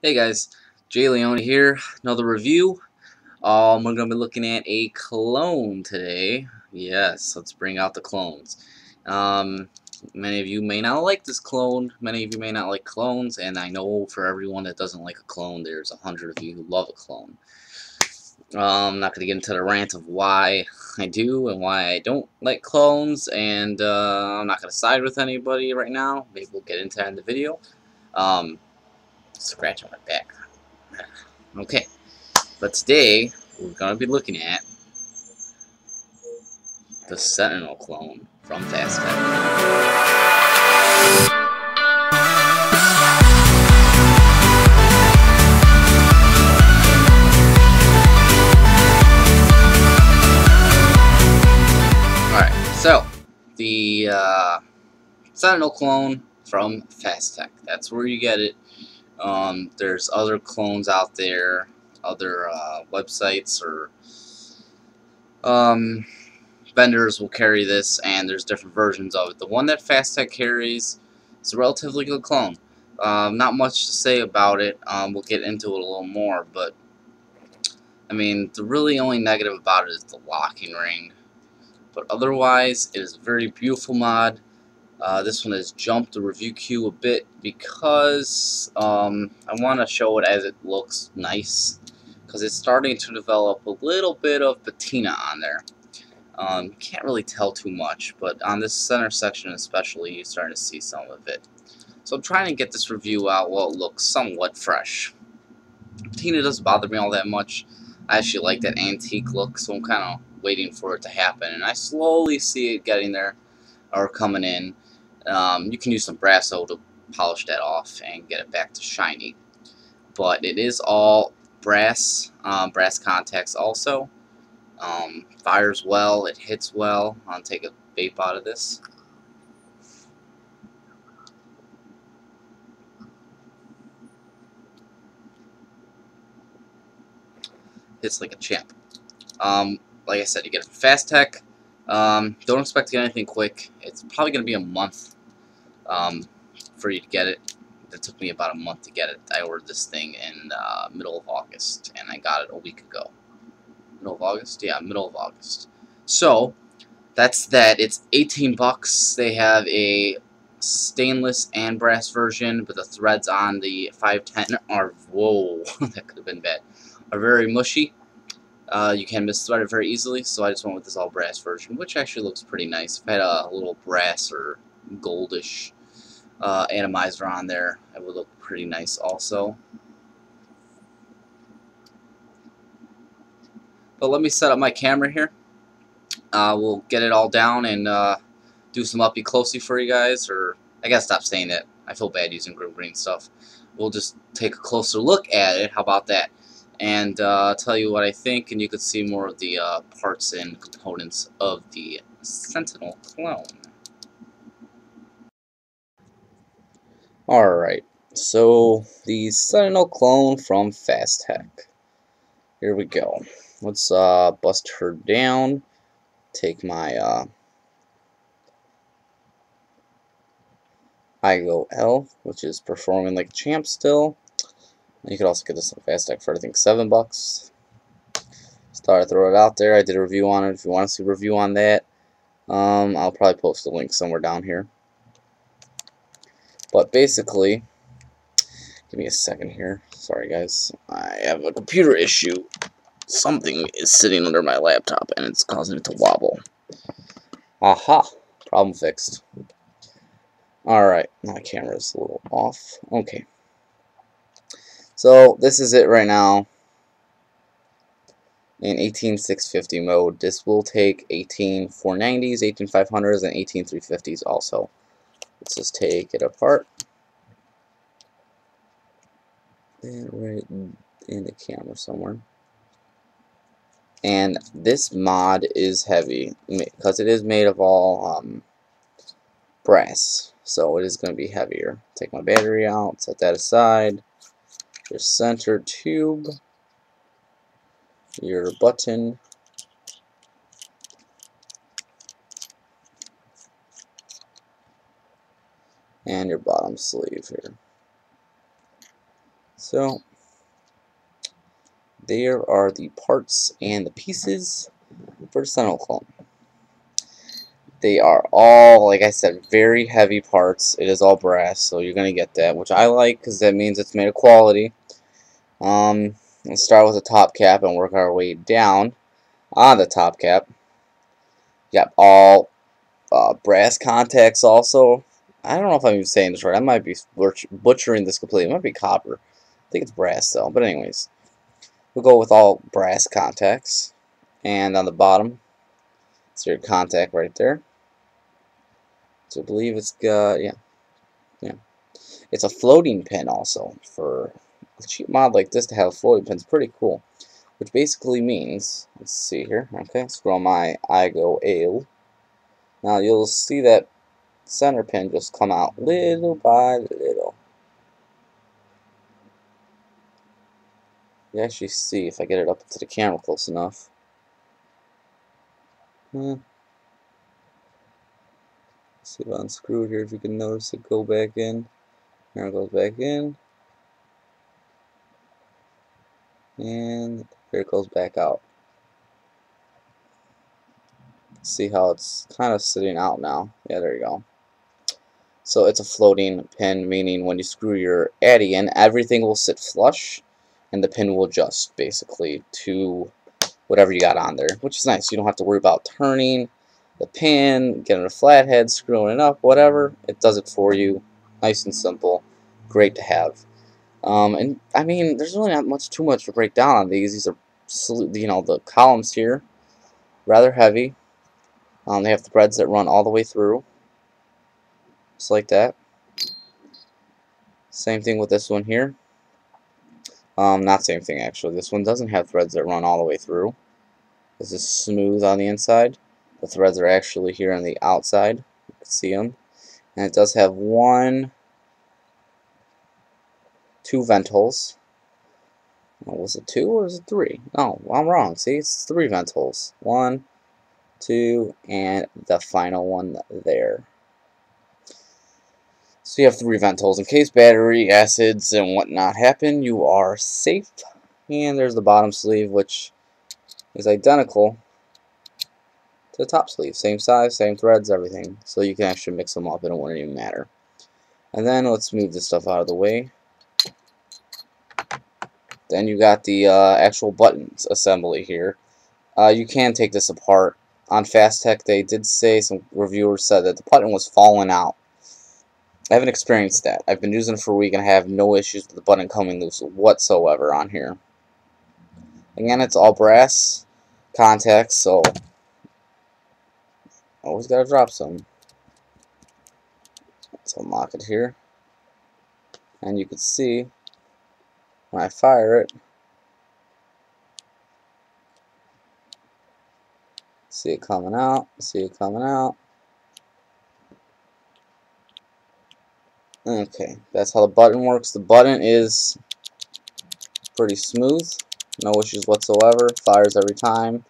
Hey guys, Leone here, another review. We're going to be looking at a clone today. Yes, let's bring out the clones. Um, Many of you may not like this clone, many of you may not like clones, and I know for everyone that doesn't like a clone, there's 100 of you who love a clone. I'm not going to get into the rant of why I do and why I don't like clones, and I'm not going to side with anybody right now. Maybe we'll get into that in the video. Scratch on my back. Okay. But today, we're going to be looking at the Sentinel clone from Fasttech. Alright, so, the Sentinel clone from Fasttech. That's where you get it. There's other clones out there, other websites or vendors will carry this, and there's different versions of it. The one that Fasttech carries is a relatively good clone. Not much to say about it. We'll get into it a little more, but I mean, the really only negative about it is the locking ring. But otherwise, it is a very beautiful mod. This one has jumped the review queue a bit because I want to show it as it looks nice, because it's starting to develop a little bit of patina on there. Can't really tell too much, but on this center section especially, you're starting to see some of it. So I'm trying to get this review out while it looks somewhat fresh. Patina doesn't bother me all that much. I actually like that antique look, so I'm kind of waiting for it to happen, and I slowly see it getting there, or coming in. You can use some Brasso to polish that off and get it back to shiny. But it is all brass, brass contacts also. Fires well, it hits well. I'll take a vape out of this. Hits like a champ. Like I said, you get it from Fasttech. Don't expect to get anything quick. It's probably going to be a month for you to get it. It took me about a month to get it. I ordered this thing in middle of August, and I got it a week ago. Middle of August? Yeah, middle of August. So, that's that. It's 18 bucks. They have a stainless and brass version, but the threads on the 510 are, whoa, that could have been bad, are very mushy. You can misthread it very easily, so I just went with this all brass version, which actually looks pretty nice. If I had a little brass or goldish atomizer on there, it would look pretty nice also. But let me set up my camera here. We'll get it all down and do some uppy closey for you guys, or I gotta stop saying that. I feel bad using green stuff. We'll just take a closer look at it. How about that? And tell you what I think, and you can see more of the parts and components of the Sentinel clone. Alright, so the Sentinel clone from Fasttech. Here we go. Let's bust her down. Take my IOL, which is performing like a champ still. You could also get this on Fasttech for I think $7. Thought I'd throw it out there. I did a review on it. If you want to see a review on that, I'll probably post a link somewhere down here. But basically, give me a second here. Sorry guys, I have a computer issue. Something is sitting under my laptop and it's causing it to wobble. Aha! Problem fixed. Alright, my camera's a little off. Okay. So, this is it right now. In 18650 mode. This will take 18490s, 18500s, and 18350s also. Let's just take it apart. And right in the camera somewhere. And this mod is heavy because it is made of all brass, so it is going to be heavier. Take my battery out, set that aside. Your center tube, your button, and your bottom sleeve here. So there are the parts and the pieces for the Sentinel clone. They are all, like I said, very heavy parts. It is all brass, so you're going to get that, which I like because that means it's made of quality. Let's start with the top cap and work our way down on the top cap. Yep, all brass contacts also. I don't know if I'm even saying this right. I might be butchering this completely. It might be copper. I think it's brass though. But anyways, we'll go with all brass contacts. And on the bottom, it's your contact right there. So I believe it's got, yeah. It's a floating pin also. For a cheap mod like this to have a floating pin is pretty cool. Which basically means, let's see here. Okay, scroll my I go ale. Now you'll see that center pin just come out little by little. You actually see if I get it up to the camera close enough. See if I unscrew it here, if you can notice it go back in. There it goes back in. And there it goes back out. See how it's kind of sitting out now. Yeah, there you go. So it's a floating pin, meaning when you screw your addy in, everything will sit flush, and the pin will adjust basically to whatever you got on there, which is nice. You don't have to worry about turning the pin, getting a flathead, screwing it up, whatever. It does it for you. Nice and simple. Great to have. And I mean, there's really not too much to break down on these. These are, the columns here, rather heavy. They have threads that run all the way through, just like that. Same thing with this one here. Not same thing actually. This one doesn't have threads that run all the way through. This is smooth on the inside. The threads are actually here on the outside. You can see them. And it does have two vent holes. Oh, was it 2 or is it 3? No, I'm wrong. See, it's 3 vent holes. 1, 2, and the final one there. So you have 3 vent holes. In case battery, acids, and whatnot happen, you are safe. And there's the bottom sleeve, which is identical to the top sleeve. Same size, same threads, everything. So you can actually mix them up and it wouldn't even matter. And then let's move this stuff out of the way. Then you got the actual buttons assembly here. You can take this apart. On Fasttech, they did say, some reviewers said that the button was falling out. I haven't experienced that. I've been using it for a week and I have no issues with the button coming loose whatsoever on here. Again, it's all brass contacts, so always gotta drop some. Let's unlock it here. And you can see when I fire it, see it coming out, see it coming out. Okay, that's how the button works. The button is pretty smooth, no issues whatsoever, fires every time.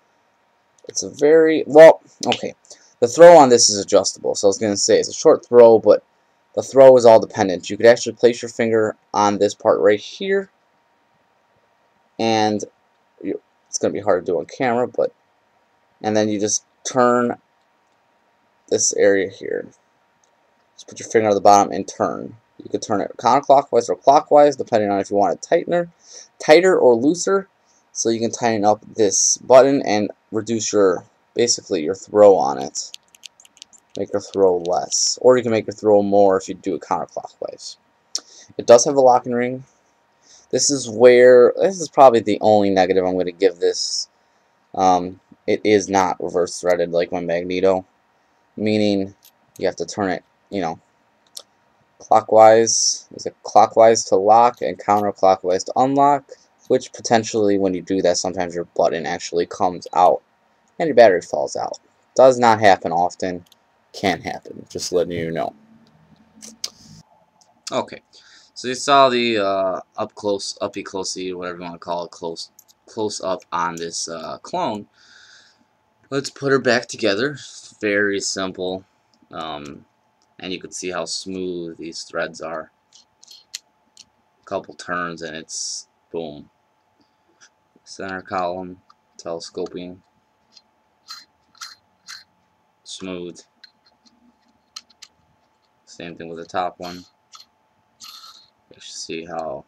It's a very, well, okay, the throw on this is adjustable, so I was going to say it's a short throw, but the throw is all dependent. You could actually place your finger on this part right here, and it's going to be hard to do on camera, and then you just turn this area here. Just put your finger on the bottom and turn. You could turn it counterclockwise or clockwise, depending on if you want it tighter or looser. So you can tighten up this button and reduce basically your throw on it. Make your throw less. Or you can make your throw more if you do it counterclockwise. It does have a locking ring. This is probably the only negative I'm going to give this. It is not reverse threaded like my Magneto. Meaning you have to turn it, clockwise. Is it clockwise to lock and counterclockwise to unlock? Which potentially, when you do that, sometimes your button actually comes out and your battery falls out. Does not happen often. Can happen. Just letting you know. Okay, so you saw the uppy closey, whatever you want to call it, close up on this clone. Let's put her back together. Very simple. And you can see how smooth these threads are. couple turns and it's boom. Center column, telescoping, smooth. Same thing with the top one. You should see how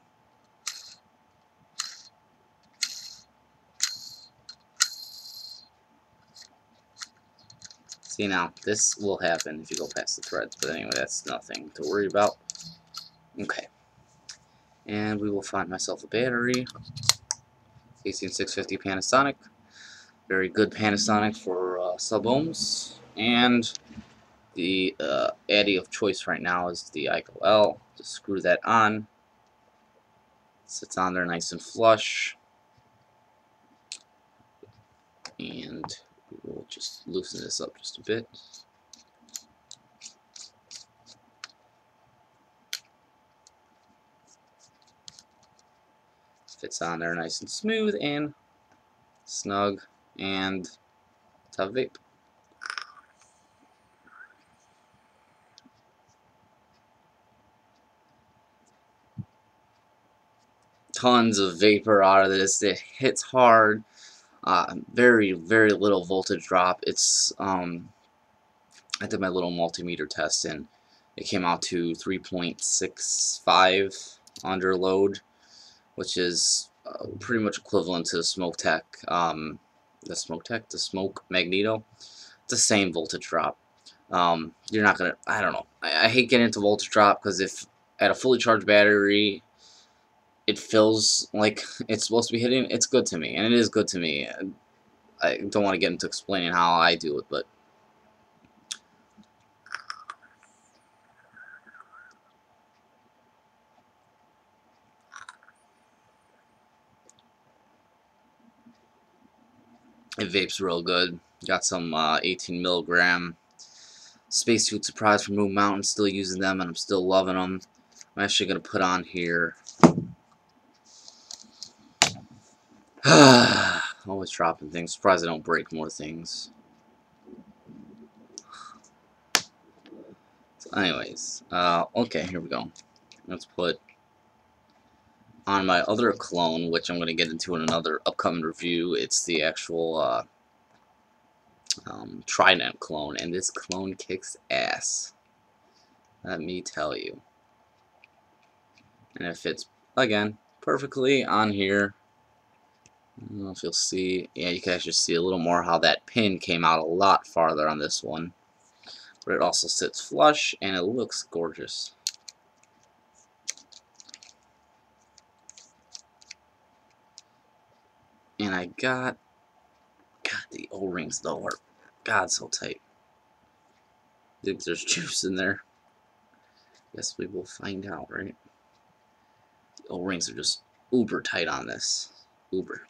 see now this will happen if you go past the threads, but anyway, that's nothing to worry about. Okay. And we will find myself a battery. 18650 Panasonic. Very good Panasonic for sub-ohms. And the Addy of choice right now is the ICO L. Just screw that on. Sits on there nice and flush. And we will just loosen this up just a bit. Fits on there nice and smooth and snug, and let's have a vape. Tons of vapor out of this. It hits hard. Very little voltage drop. It's I did my little multimeter test and it came out to 3.65 under load, which is pretty much equivalent to the Fasttech, the Smoke Magneto. It's the same voltage drop. You're not gonna, I don't know. I hate getting into voltage drop because if at a fully charged battery it feels like it's supposed to be hitting, it's good to me, and it is good to me. I don't want to get into explaining how I do it, but it vapes real good. Got some 18 milligram spacesuit surprise from Moon Mountain. Still using them, and I'm still loving them. I'm actually gonna put on here. Always dropping things. Surprised I don't break more things. So anyways, okay, here we go. Let's put on my other clone, which I'm going to get into in another upcoming review. It's the actual Trident clone, and this clone kicks ass. Let me tell you. And it fits, again, perfectly on here. I don't know if you'll see. Yeah, you can actually see a little more how that pin came out a lot farther on this one. But it also sits flush, and it looks gorgeous. And I got the O-rings though are, God, so tight. I think there's juice in there. Guess we will find out, right? The O-rings are just uber tight on this. Uber.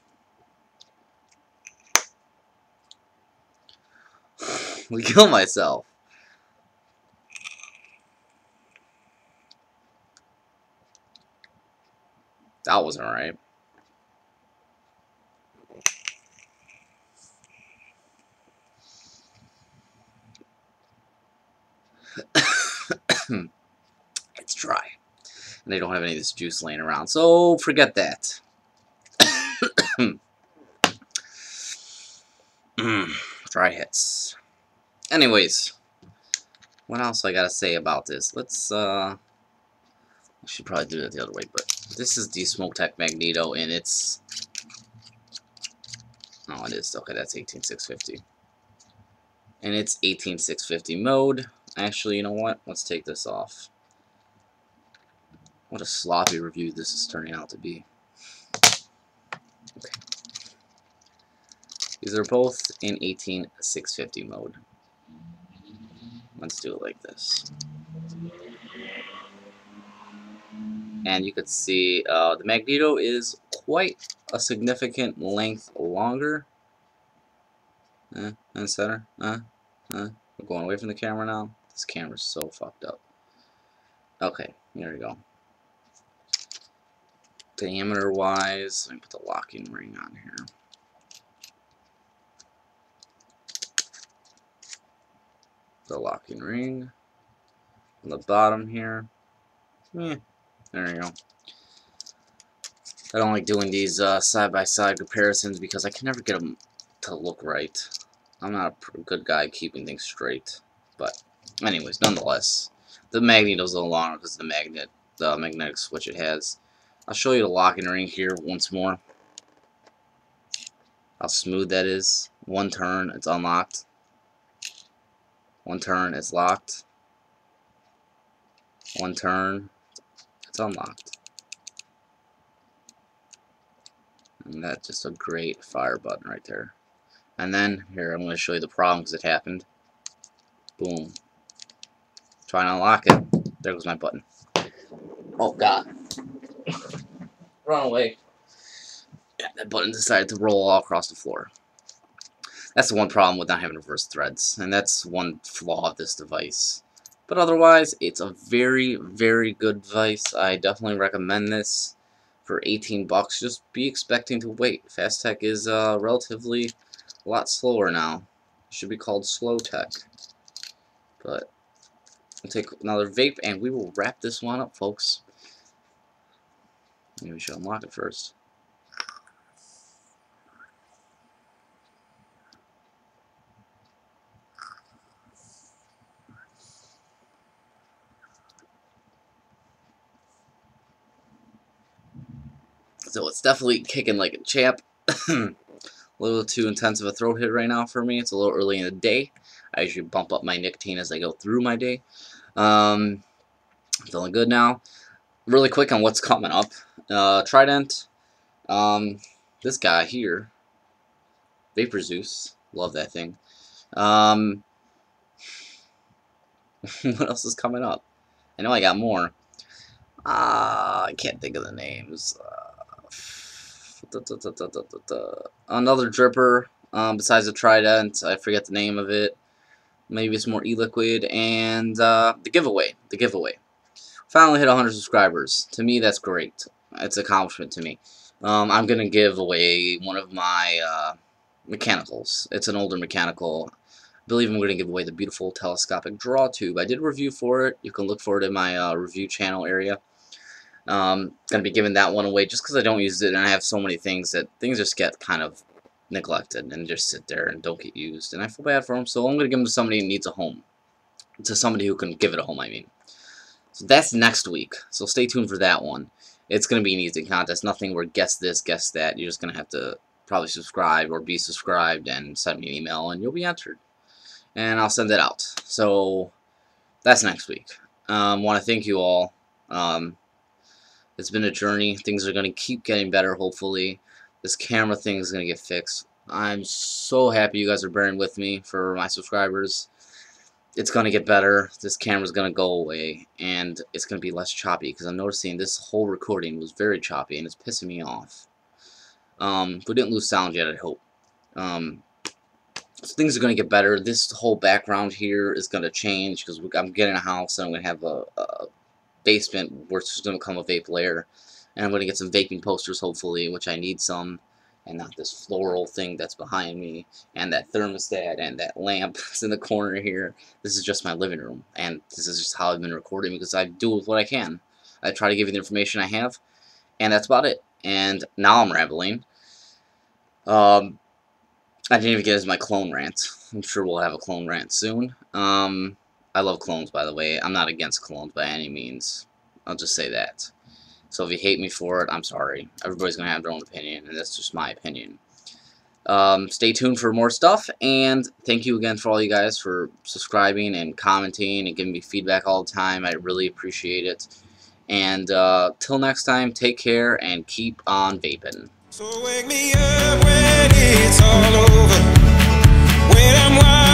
We kill myself. That wasn't right. It's dry. And they don't have any of this juice laying around, so forget that. Dry hits. Anyways, what else I gotta say about this? Let's, I should probably do it the other way, but this is the Fasttech Magneto, and it's, oh, it is, okay, that's 18650. And it's 18650 mode. Actually, you know what? Let's take this off. What a sloppy review this is turning out to be. Okay. These are both in 18650 mode. Let's do it like this. And you could see the Magneto is quite a significant length longer. And center. We're going away from the camera now. This camera's so fucked up. Okay, here we go. Diameter wise, let me put the locking ring on here. The locking ring on the bottom here. There you go. I don't like doing these side-by-side comparisons because I can never get them to look right. I'm not a good guy at keeping things straight. But anyways, nonetheless, the magnet is a little longer because the magnetic switch it has. I'll show you the locking ring here once more. How smooth that is. One turn, it's unlocked. One turn, it's locked. One turn, it's unlocked. And that's just a great fire button right there. And then, here, I'm going to show you the problem because it happened. Boom. Try and unlock it. There goes my button. Oh, God. Run away. Yeah, that button decided to roll all across the floor. That's the one problem with not having reverse threads. And that's one flaw of this device. But otherwise, it's a very, very good device. I definitely recommend this. For 18 bucks, just be expecting to wait. Fasttech is relatively a lot slower now. It should be called Slow Tech. But we'll take another vape and we will wrap this one up, folks. Maybe we should unlock it first. So it's definitely kicking like a champ. A little too intense of a throat hit right now for me. It's a little early in the day. I usually bump up my nicotine as I go through my day. Feeling good now. Really quick on what's coming up. Trident. This guy here. Vapor Zeus. Love that thing. What else is coming up? I know I got more. I can't think of the names. Another dripper, besides the Trident, I forget the name of it. Maybe it's more e-liquid, and the giveaway. Finally hit 100 subscribers. To me, that's great. It's an accomplishment to me. I'm gonna give away one of my mechanicals. It's an older mechanical. I believe I'm gonna give away the beautiful telescopic draw tube. I did a review for it. You can look for it in my review channel area. Gonna be giving that one away just because I don't use it, and I have so many things that things just get kind of neglected and just sit there and don't get used, and I feel bad for them. So I'm gonna give them to somebody who needs a home, to somebody who can give it a home. I mean, so that's next week. So stay tuned for that one. It's gonna be an easy contest. Nothing where guess this, guess that. You're just gonna have to probably subscribe or be subscribed and send me an email, and you'll be entered. And I'll send it out. So that's next week. Want to thank you all. It's been a journey. Things are going to keep getting better, hopefully. This camera thing is going to get fixed. I'm so happy you guys are bearing with me for my subscribers. It's going to get better. This camera's going to go away, and it's going to be less choppy, because I'm noticing this whole recording was very choppy, and it's pissing me off. We didn't lose sound yet, I hope. So things are going to get better. This whole background here is going to change, because I'm getting a house, and I'm going to have a basement where it's going to come a vape layer, and I'm going to get some vaping posters hopefully, which I need some, and not this floral thing that's behind me, and that thermostat, and that lamp that's in the corner here. This is just my living room, and this is just how I've been recording, because I do with what I can. I try to give you the information I have, and that's about it. And now I'm rambling. I didn't even get as my clone rant. I'm sure we'll have a clone rant soon. I love clones, by the way. I'm not against clones by any means. I'll just say that. So if you hate me for it, I'm sorry. Everybody's going to have their own opinion, and that's just my opinion. Stay tuned for more stuff, and thank you again for all you guys for subscribing and commenting and giving me feedback all the time. I really appreciate it. And till next time, take care and keep on vaping. So wake me up when it's all over, when I'm